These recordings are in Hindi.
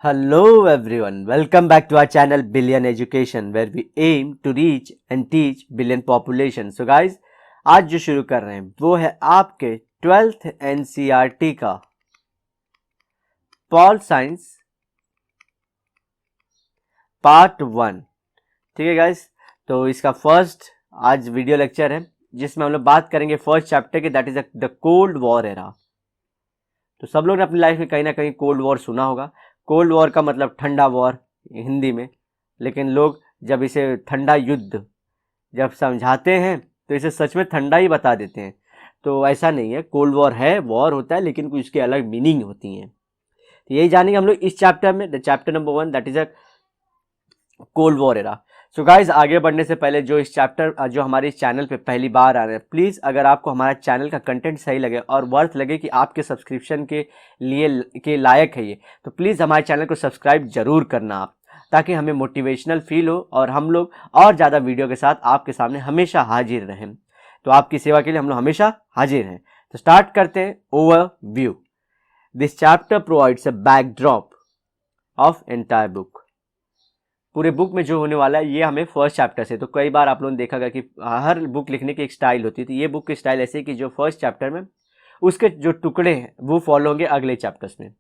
Hello everyone, welcome back to our channel Billion Education where we aim to reach and teach billion population. So guys, आज जो शुरू कर रहे हैं वो है आपके 12th NCERT का पॉल साइंस पार्ट 1। ठीक है गाइस, तो इसका फर्स्ट आज वीडियो लेक्चर है जिसमें हम लोग बात करेंगे फर्स्ट चैप्टर के, that is the cold war era. तो सब लोग ने अपनी लाइफ में कहीं ना कहीं कोल्ड वॉर सुना होगा। कोल्ड वॉर का मतलब ठंडा वॉर हिंदी में, लेकिन लोग जब इसे ठंडा युद्ध जब समझाते हैं तो इसे सच में ठंडा ही बता देते हैं। तो ऐसा नहीं है, कोल्ड वॉर है, वॉर होता है, लेकिन कुछ उसके अलग मीनिंग होती हैं। तो यही जानेंगे हम लोग इस चैप्टर में, the chapter number 1 that is a cold war era. So guys, आगे बढ़ने से पहले जो इस चैप्टर जो हमारे इस चैनल पे पहली बार आ रहे हैं, प्लीज़ अगर आपको हमारा चैनल का कंटेंट सही लगे और वर्थ लगे कि आपके सब्सक्रिप्शन के लिए के लायक है ये, तो प्लीज़ हमारे चैनल को सब्सक्राइब जरूर करना आप, ताकि हमें मोटिवेशनल फील हो और हम लोग और ज़्यादा वीडियो के साथ आपके सामने हमेशा हाजिर रहें। तो आपकी सेवा के लिए हम लोग हमेशा हाजिर हैं। तो स्टार्ट करते हैं overview. This chapter provides a backdrop of entire book. पूरे बुक में जो होने वाला है ये हमें फर्स्ट चैप्टर से, तो कई बार आप लोगों ने देखा कि हर बुक लिखने की एक स्टाइल होती है। तो ये बुक की स्टाइल ऐसे कि जो फर्स्ट चैप्टर में उसके जो टुकड़े हैं वो फॉलो होंगे अगले चैप्टर्स में।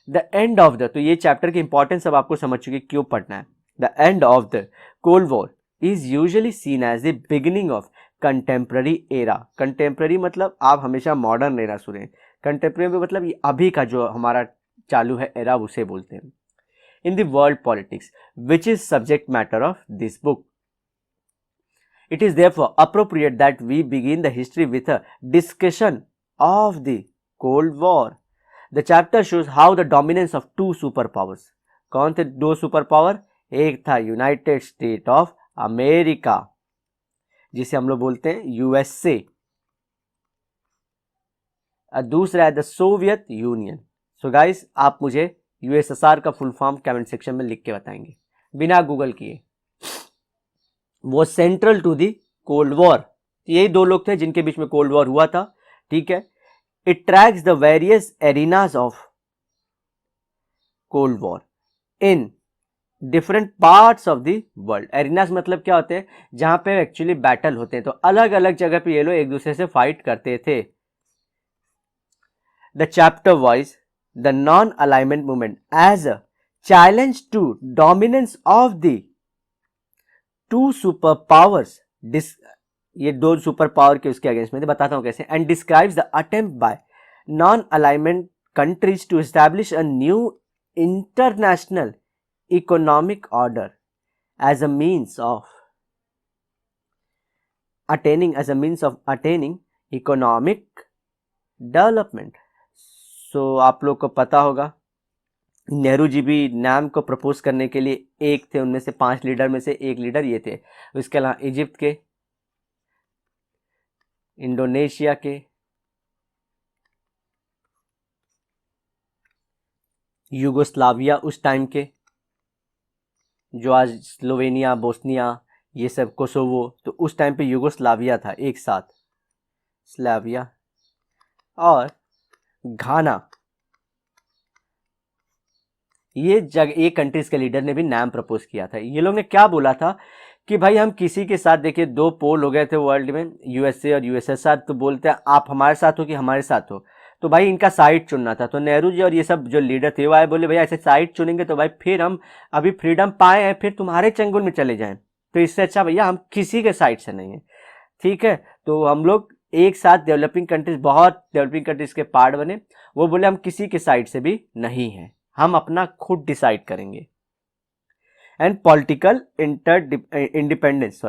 द एंड ऑफ द, तो ये चैप्टर की इंपॉर्टेंस अब आपको समझ चुकी क्यों पढ़ना है। The end of the cold war is usually seen as the beginning of contemporary era. Contemporary मतलब आप हमेशा मॉडर्न एरा सुने, कंटेम्प्ररी मतलब ये अभी का जो हमारा चालू है एरा, उसे बोलते हैं। In the world politics, which is subject matter of this book. It is therefore appropriate that we begin the history with a discussion of the Cold War. The chapter shows how the dominance of two superpowers. कौन थे दो सुपर पावर? एक था यूनाइटेड स्टेट ऑफ अमेरिका, जिसे हम लोग बोलते हैं यूएसए, और दूसरा है the Soviet union. So guys, आप मुझे यूएसएसआर का फुल फॉर्म कमेंट सेक्शन में लिख के बताएंगे बिना गूगल किए। वो central to the cold war, यही दो लोग थे जिनके बीच में कोल्ड वॉर हुआ था। ठीक है, it tracks the various arenas of Cold War in different parts of the world. Arenas मतलब क्या होते हैं? जहां पे एक्चुअली बैटल होते हैं, तो अलग अलग जगह पे ये लोग एक दूसरे से फाइट करते थे। The chapter wise the non-alignment movement as a challenge to dominance of the two superpowers, ये दो सुपर पावर के उसके अगेंस्ट में बताता हूं कैसे, and describes the attempt by non-alignment countries to establish a new international economic order as a means of attaining economic development. सो आप लोग को पता होगा नेहरू जी भी नाम को प्रपोज करने के लिए एक थे, उनमें से 5 लीडर में से एक लीडर ये थे। इसके अलावा इजिप्ट के, इंडोनेशिया के, यूगोस्लाविया उस टाइम के, जो आज स्लोवेनिया, बोस्निया, ये सब कोसोवो, तो उस टाइम पे यूगोस्लाविया था एक साथ, स्लाविया, और घाना। ये कंट्रीज के लीडर ने भी नाम प्रपोज किया था। ये लोग ने क्या बोला था कि भाई हम किसी के साथ, देखिए दो पोल हो गए थे वर्ल्ड में, यूएसए और यूएसएसआर, तो बोलते हैं आप हमारे साथ हो कि हमारे साथ हो, तो भाई इनका साइड चुनना था। तो नेहरू जी और ये सब जो लीडर थे वो आए, बोले भैया ऐसे साइड चुनेंगे तो भाई फिर हम अभी फ्रीडम पाए हैं, फिर तुम्हारे चंगुल में चले जाएं, तो इससे अच्छा भैया हम किसी के साइड से नहीं है। ठीक है, तो हम लोग एक साथ डेवलपिंग कंट्रीज, बहुत डेवलपिंग कंट्रीज के पार्ट बने, वो बोले हम किसी के साइड से भी नहीं है, हम अपना खुद डिसाइड करेंगे। एंड पॉलिटिकल इंटरडिपेंडेंस,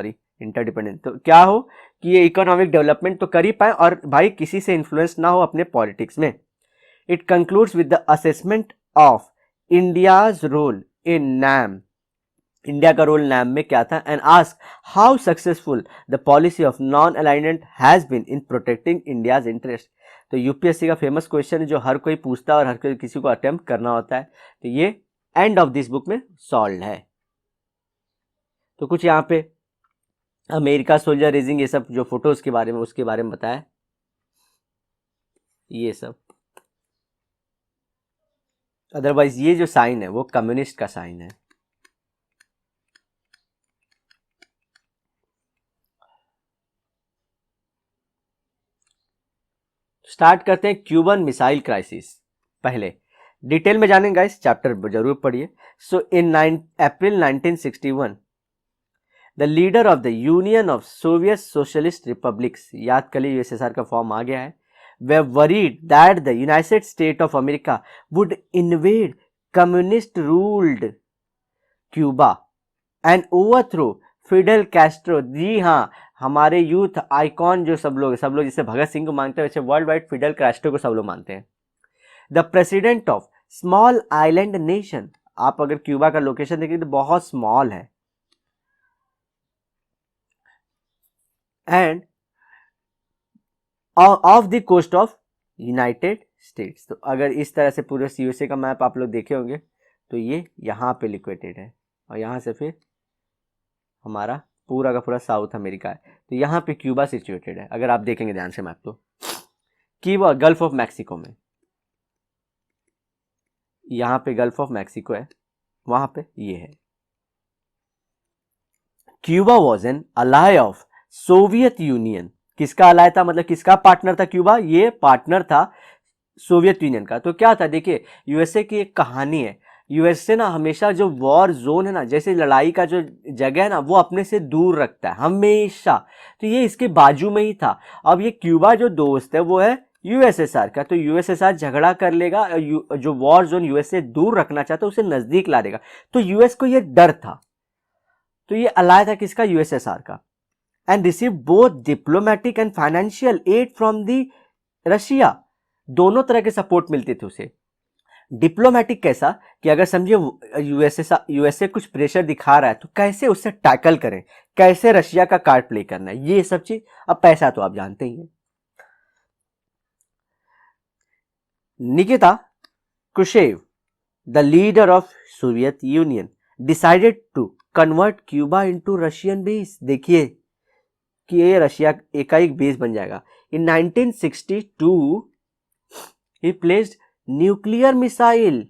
तो क्या हो कि ये इकोनॉमिक डेवलपमेंट तो कर ही पाए और भाई किसी से इन्फ्लुएंस ना हो अपने पॉलिटिक्स में। It concludes with the assessment of India's role in NAM, India का रोल नैम में क्या था, and ask how successful the policy of non alignment has been in protecting India's interest. तो यूपीएससी का फेमस क्वेश्चन है जो हर कोई पूछता है और हर कोई किसी को अटेम्प्ट करना होता है, तो ये एंड ऑफ दिस बुक में सॉल्व है। तो कुछ यहाँ पे अमेरिका सोल्जर रेजिंग, ये सब जो फोटोज के बारे में, उसके बारे में बताया, ये सब अदरवाइज ये जो साइन है वो कम्युनिस्ट का साइन है। स्टार्ट करते हैं क्यूबन मिसाइल क्राइसिस। पहले डिटेल में जानेंगे गाइस, चैप्टर जरूर पढ़िए। So in April 1961 the leader of the Union of Soviet Socialist Republics, याद कर लीजिए यूएसएसआर का फॉर्म आ गया है, they worried that the United State of America would invade communist ruled Cuba and overthrow Fidel Castro. जी हाँ, हमारे यूथ आइकॉन जो सब लोग जिसे भगत सिंह को मानते हैं वैसे वर्ल्ड वाइड फिडेल कैस्ट्रो को सब लोग मानते हैं। The president of small island nation, आप अगर क्यूबा का लोकेशन देखेंगे तो बहुत स्मॉल है, end of the coast of United States. तो अगर इस तरह से पूरे यूएसए का मैप आप लोग देखे होंगे तो ये यहाँ पे लिक्विडेटेड है और यहाँ से फिर हमारा पूरा का पूरा साउथ अमेरिका है। तो यहाँ पे क्यूबा सिचुएटेड है, अगर आप देखेंगे ध्यान से मैप तो। क्यूबा गल्फ ऑफ मैक्सिको में, यहाँ पे गल्फ ऑफ मैक्सिको है, वहां पे ये है। Cuba was an ally of Soviet union. किसका अलाय था, मतलब किसका पार्टनर था क्यूबा? ये पार्टनर था सोवियत यूनियन का। तो क्या था, देखिए यूएसए की एक कहानी है। यूएसए ना हमेशा जो वॉर जोन है ना, जैसे लड़ाई का जो जगह है ना, वो अपने से दूर रखता है हमेशा। तो ये इसके बाजू में ही था। अब ये क्यूबा जो दोस्त है वो है यूएसएसआर का, तो यूएसएसआर झगड़ा कर लेगा, जो वॉर जोन यूएसए दूर रखना चाहता है उसे नजदीक ला देगा। तो यूएस को ये डर था, तो ये अलाय था किसका? यूएसएसआर का। And receive both diplomatic and financial aid from the Russia. दोनों तरह के सपोर्ट मिलते थे उसे। डिप्लोमेटिक कैसा कि अगर समझिए यूएसए कुछ प्रेशर दिखा रहा है तो कैसे उससे टैकल करें, कैसे रशिया का कार्ड प्ले करना है, ये सब चीज। अब पैसा तो आप जानते ही हैं। Nikita Khrushchev, the leader of Soviet Union, decided to convert Cuba into Russian base. देखिए कि ये रशिया एकाएक बेस बन जाएगा। In 1962 he placed nuclear missile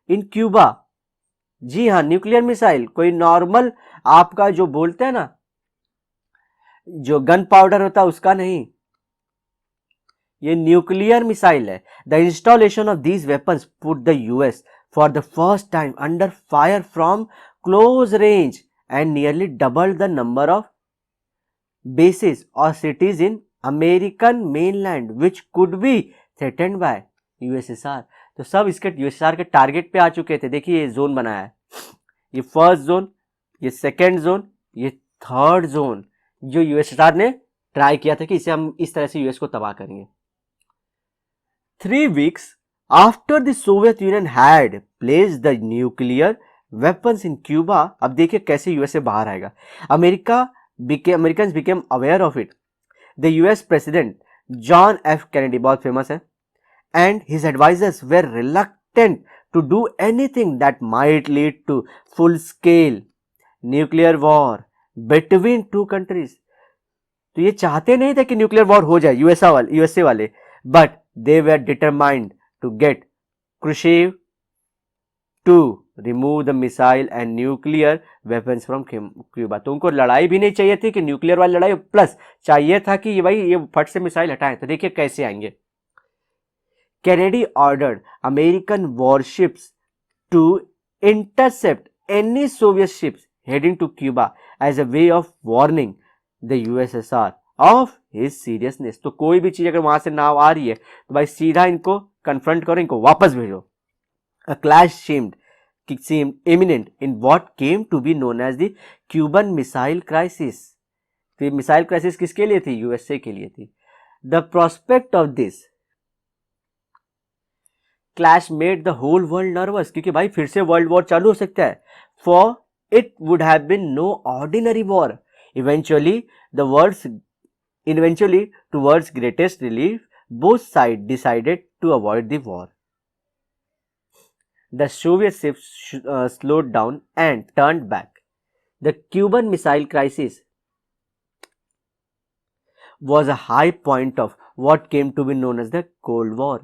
in Cuba. जी हाँ, न्यूक्लियर मिसाइल, कोई नॉर्मल आपका जो बोलते हैं ना जो गन पाउडर होता है उसका नहीं, ये न्यूक्लियर मिसाइल है। The installation of these weapons put the US for the first time under fire from close range and nearly double the number of bases or cities in American mainland which could be threatened by USSR। तो सब इसके यूएसएसआर के टारगेट पे आ चुके थे। देखिए ये जोन बनाया है, ये फर्स्ट जोन, ये सेकेंड जोन, ये थर्ड जोन, जो यूएसएसआर ने ट्राई किया था कि इसे हम इस तरह से यूएस को तबाह करेंगे। 3 weeks after the Soviet Union had placed the nuclear weapons in Cuba, अब देखिए कैसे यूएसए बाहर आएगा। Americans became aware of it. The US President John F. Kennedy, बहुत फेमस है, and his advisors were reluctant to do anything that might lead to full-scale nuclear war between two countries। तो ये चाहते नहीं थे कि न्यूक्लियर वॉर हो जाए यूएसए वाले, but they were determined to get Khrushchev to remove the missile and nuclear weapons from Cuba. तो उनको लड़ाई भी नहीं चाहिए थी कि न्यूक्लियर वाली लड़ाई, प्लस चाहिए था कि ये फट से मिसाइल हटाएं। तो देखिए कैसे आएंगे। Kennedy ordered American warships to intercept any Soviet ships heading to Cuba as a way of warning the USSR of his seriousness. तो कोई भी चीज अगर वहां से नाव आ रही है तो भाई सीधा इनको कन्फ्रंट करो, इनको वापस भेजो। A clash seemed imminent in what came to be known as the Cuban Missile Crisis। तो ये मिसाइल क्राइसिस किसके लिए थी? यूएसए के लिए थी। The prospect of this clash made the whole world nervous, क्योंकि भाई फिर से वर्ल्ड वॉर चालू हो सकता है। For it would have been no ordinary war। Eventually, towards greatest relief, both sides decided to avoid the war। The Soviet ships slowed down and turned back. The Cuban Missile Crisis was a high point of what came to be known as the Cold War।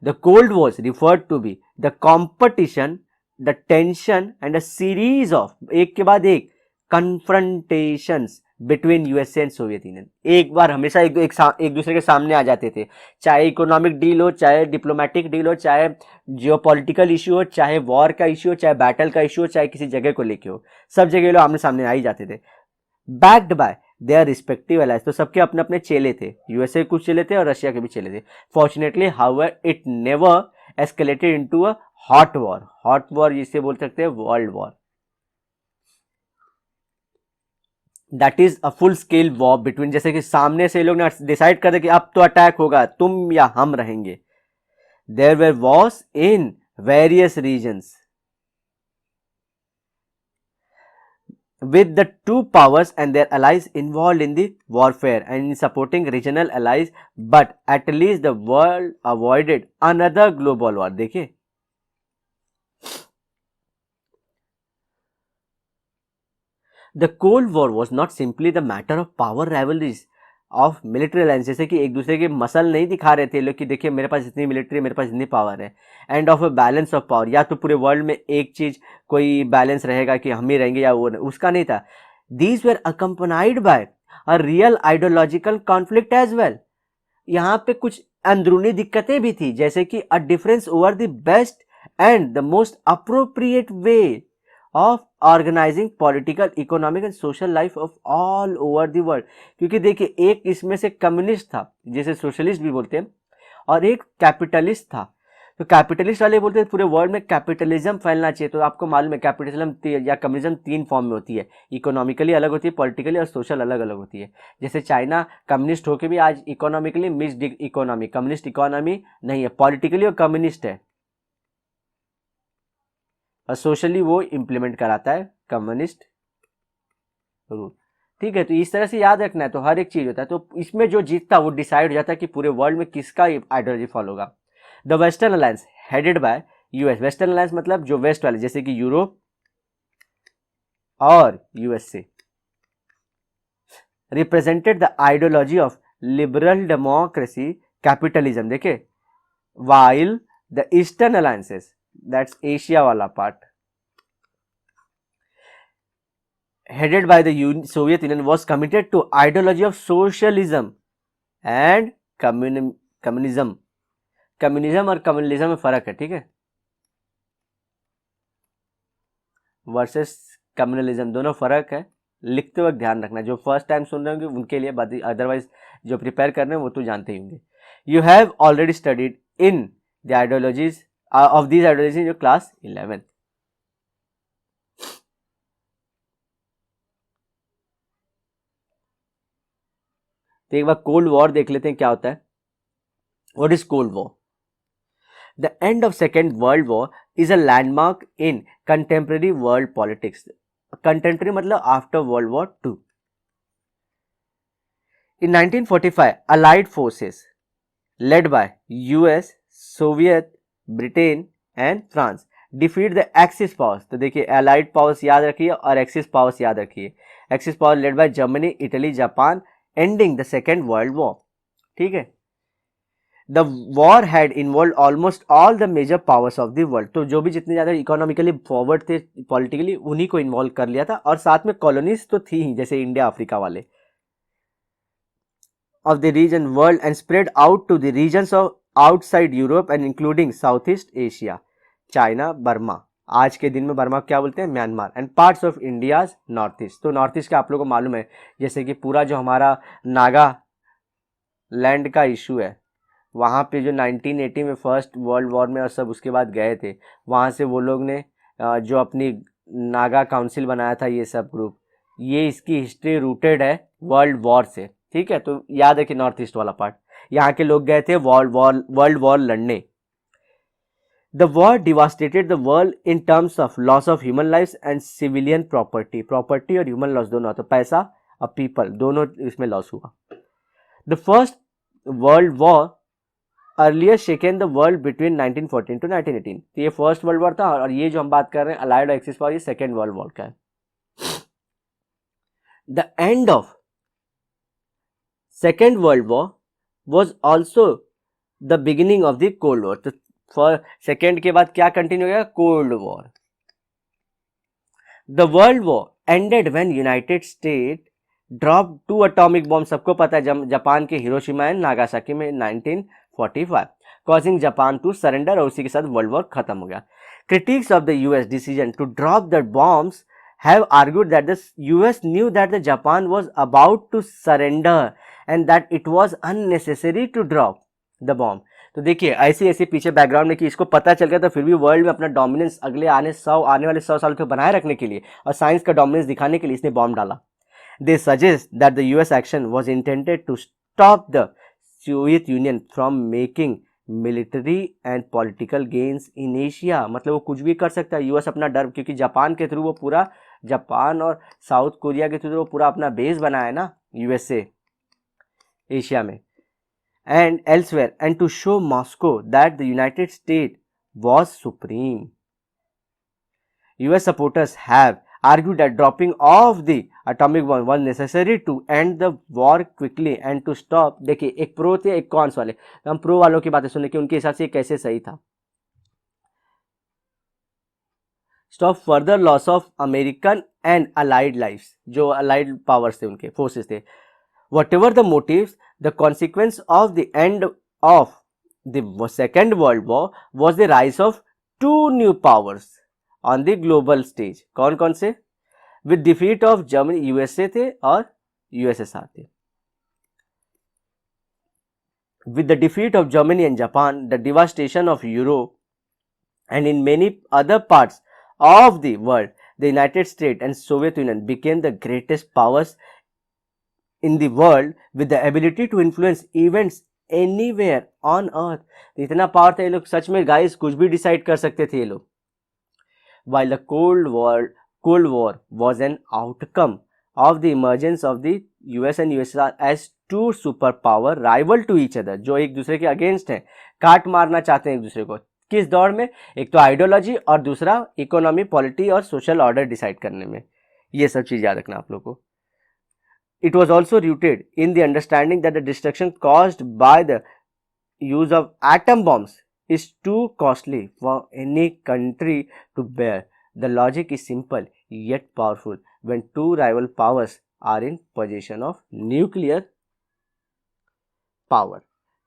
The cold War referred to be the competition, the tension and a series of, एक के बाद एक, confrontations between USA and Soviet Union. एक बार हमेशा एक दूसरे के सामने आ जाते थे, चाहे इकोनॉमिक डील हो, चाहे डिप्लोमेटिक डील हो, चाहे जियोपॉलिटिकल इशू हो, चाहे वॉर का इशू हो, चाहे बैटल का इशू हो, चाहे किसी जगह को लेके हो, सब जगह लोग आमने सामने आ ही जाते थे, backed by their respective allies. तो सबके अपने अपने चेले थे, यूएसए के कुछ चेले थे और रशिया के भी चेले थे। Fortunately however it never escalated into a hot war, hot war जिसे बोल सकते हैं world war, that is a full scale war between, जैसे कि सामने से लोग ने डिसाइड कर दे कि अब तो अटैक होगा, तुम या हम रहेंगे। There were wars in various regions with the two powers and their allies involved in the warfare and in supporting regional allies, but at least the world avoided another global war। देखिए the cold war was not simply the matter of power rivalries of military alliance, जैसे कि एक दूसरे के मसल नहीं दिखा रहे थे लोग कि देखिए मेरे पास इतनी मिलिट्री, मेरे पास इतनी पावर है, end of a balance of power, या तो पूरे वर्ल्ड में एक चीज कोई बैलेंस रहेगा कि हम ही रहेंगे या वो नहीं, उसका नहीं था। These were accompanied by a real ideological conflict as well. यहाँ पे कुछ अंदरूनी दिक्कतें भी थी, जैसे कि a difference over the best and the most appropriate way of organising political, economic and social life of all over the world. क्योंकि देखिए एक इसमें से कम्युनिस्ट था जिसे सोशलिस्ट भी बोलते हैं, और एक कैपिटलिस्ट था। तो कैपिटलिस्ट वाले बोलते हैं पूरे वर्ल्ड में कैपिटलिज्म फैलना चाहिए। तो आपको मालूम है कैपिटलिज्म या कम्युनिज्म तीन फॉर्म में होती है, इकोनॉमिकली अलग होती है, पॉलिटिकली और सोशल अलग अलग होती है। जैसे चाइना कम्युनिस्ट होकर भी आज economically mixed economy, communist economy नहीं है, पॉलिटिकली और कम्युनिस्ट है, और सोशली वो इंप्लीमेंट कराता है कम्युनिस्ट रूल। ठीक है, तो इस तरह से याद रखना है। तो हर एक चीज होता है, तो इसमें जो जीतता वो डिसाइड हो जाता है कि पूरे वर्ल्ड में किसका आइडियोलॉजी फॉलो होगा। The western alliance headed by US, western alliance मतलब जो वेस्ट वाले, जैसे कि यूरोप और USA, represented the ideology of liberal democracy capitalism. देखे, while the eastern alliances, that's Asia वाला part, headed by the Soviet Union, was committed to ideology of socialism and communism। Communism और कम्युनलिज्म में फर्क है, ठीक है, वर्सेस कम्युनलिज्म, दोनों फर्क है। लिखते वक्त ध्यान रखना, जो फर्स्ट टाइम सुन रहे होंगे उनके लिए, अदरवाइज जो प्रिपेयर कर रहे हैं वो तो जानते ही होंगे। You have already studied in the ideologies of these ideologies in your class 11। तो एक बार कोल्ड वॉर देख लेते हैं क्या होता है। What is cold war? The end of second world war is a landmark in contemporary world politics. Contemporary मतलब after world war 2। In 1945, Allied forces led by US, Soviet, Britain and France defeat the Axis powers। तो देखिए Allied powers याद रखिए और Axis powers याद रखिए। Axis powers led by Germany, Italy, Japan, ending the Second World War। ठीक है, The war had involved almost all the major powers of the world। तो जो भी जितने ज्यादा इकोनॉमिकली फॉरवर्ड थे पॉलिटिकली, उन्हीं को इन्वॉल्व कर लिया था, और साथ में कॉलोनीज तो थी ही, जैसे इंडिया, अफ्रीका वाले, of the region world and spread out to the regions of outside Europe and including Southeast Asia, China, Burma, आज के दिन में बर्मा क्या बोलते हैं, Myanmar, and parts of India's north east. तो नॉर्थ ईस्ट का आप लोगों को मालूम है, जैसे कि पूरा जो हमारा नागा लैंड का इशू है, वहाँ पे जो 1980 में फर्स्ट वर्ल्ड वॉर में और सब उसके बाद गए थे, वहाँ से वो लोग ने जो अपनी नागा काउंसिल बनाया था, ये सब ग्रुप, ये इसकी हिस्ट्री रूटेड है वर्ल्ड वॉर से। ठीक है, तो याद है कि नॉर्थ ईस्ट वाला पार्ट, यहाँ के लोग गए थे वर्ल्ड वॉर लड़ने। The war devastated the world in terms of loss of human life and civilian property. Property और ह्यूमन लॉस दोनों, तो पैसा और पीपल दोनों इसमें लॉस हुआ। The first world war earlier shaken the world between 1914 to 1918। तो ये फर्स्ट वर्ल्ड वॉर था, और ये जो हम बात कर रहे हैं अलाइड एक्सिस पावर, ये सेकेंड वर्ल्ड वॉर का है। The end of second world war was also the beginning of the cold war. तो फॉर सेकेंड के बाद क्या कंटिन्यू हो गया, cold war. The world war ended when United state drop 2 atomic bomb, सबको पता है जापान के हिरोशिमा एंड नागासाकी में 1945, कॉजिंग जापान टू सरेंडर, और उसी के साथ वर्ल्ड वॉर खत्म हो गया। Critics of the US decision to drop the bombs have argued that the US knew that the Japan was about to surrender and that it was unnecessary to drop the bomb। तो देखिए ऐसे ऐसे पीछे बैकग्राउंड में कि इसको पता चल गया, तो फिर भी वर्ल्ड में अपना डोमिनेंस अगले आने वाले 100 साल तक बनाए रखने के लिए और साइंस का डोमिनेंस दिखाने के लिए इसने बॉम्ब डाला। They suggest that the US action was intended to stop the Soviet Union from making military and political gains in Asia. मतलब वो कुछ भी कर सकता है यूएस अपना डर, क्योंकि जापान के थ्रू वो पूरा, जापान और साउथ कोरिया के थ्रू वो पूरा अपना बेस बनाया ना यूएसए एशिया में and elsewhere, and to show Moscow that the United State was supreme. US supporters have argued that dropping of the atomic bomb was necessary to end the war quickly and to stop। देखिए एक प्रो थे एक कॉन्स वाले, तो हम प्रो वालों की बातें सुने कि उनके हिसाब से कैसे सही था। Stop further loss of American and allied lives, जो अलाइड पावर्स थे उनके फोर्सेस थे। Whatever the motives, the consequence of the end of the second world war was the rise of 2 new powers on the global stage. कौन कौन से? With defeat of Germany, USA थे और यूएसएसआर थे। With the defeat of Germany and Japan, the devastation of Europe and in many other parts of the world, the United States and Soviet Union became the greatest powers in the world with the ability to influence events anywhere on earth। तो इतना पावर था ये लोग, सच में गाइस कुछ भी डिसाइड कर सकते थे ये लोग। While the Cold War was an outcome of the emergence of the US and USSR as 2 superpower rival to each other, जो एक दूसरे के अगेंस्ट हैं, काट मारना चाहते हैं एक दूसरे को। किस दौर में? एक तो आइडियोलॉजी और दूसरा इकोनॉमी, पॉलिटी और सोशल ऑर्डर डिसाइड करने में। ये सब चीज याद रखना आप लोग को। It was also rooted in the understanding that the destruction caused by the use of atom bombs is too costly for any country to bear. The logic is simple yet powerful when 2 rival powers are in position of nuclear power.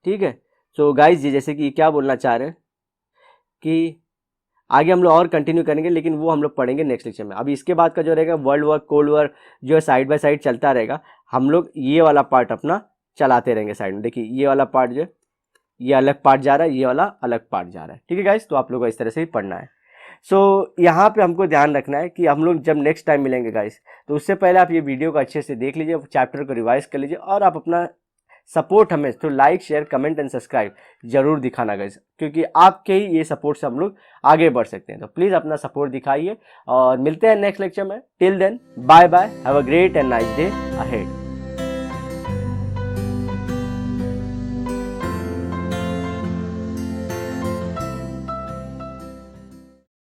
ठीक है, सो गाइज जैसे कि क्या बोलना चाह रहे हैं कि आगे हम लोग और कंटिन्यू करेंगे, लेकिन वो हम लोग पढ़ेंगे नेक्स्ट लेक्चर में। अभी इसके बाद का जो रहेगा वर्ल्ड वॉर, कोल्ड वॉर जो साइड बाय साइड चलता रहेगा, हम लोग ये वाला पार्ट अपना चलाते रहेंगे साइड में। देखिए ये वाला पार्ट जो ये अलग पार्ट जा रहा है, ये वाला अलग पार्ट जा रहा है। ठीक है गाइस, तो आप लोग को इस तरह से ही पढ़ना है। सो यहाँ पे हमको ध्यान रखना है कि हम लोग जब नेक्स्ट टाइम मिलेंगे गाइस, तो उससे पहले आप ये वीडियो को अच्छे से देख लीजिए, चैप्टर को रिवाइज कर लीजिए, और आप अपना सपोर्ट हमें through like, share, comment and subscribe जरूर दिखाना गाइस, क्योंकि आपके ही ये सपोर्ट से हम लोग आगे बढ़ सकते हैं। तो प्लीज़ अपना सपोर्ट दिखाइए और मिलते हैं नेक्स्ट लेक्चर में। Till then bye bye, have a great and nice day ahead.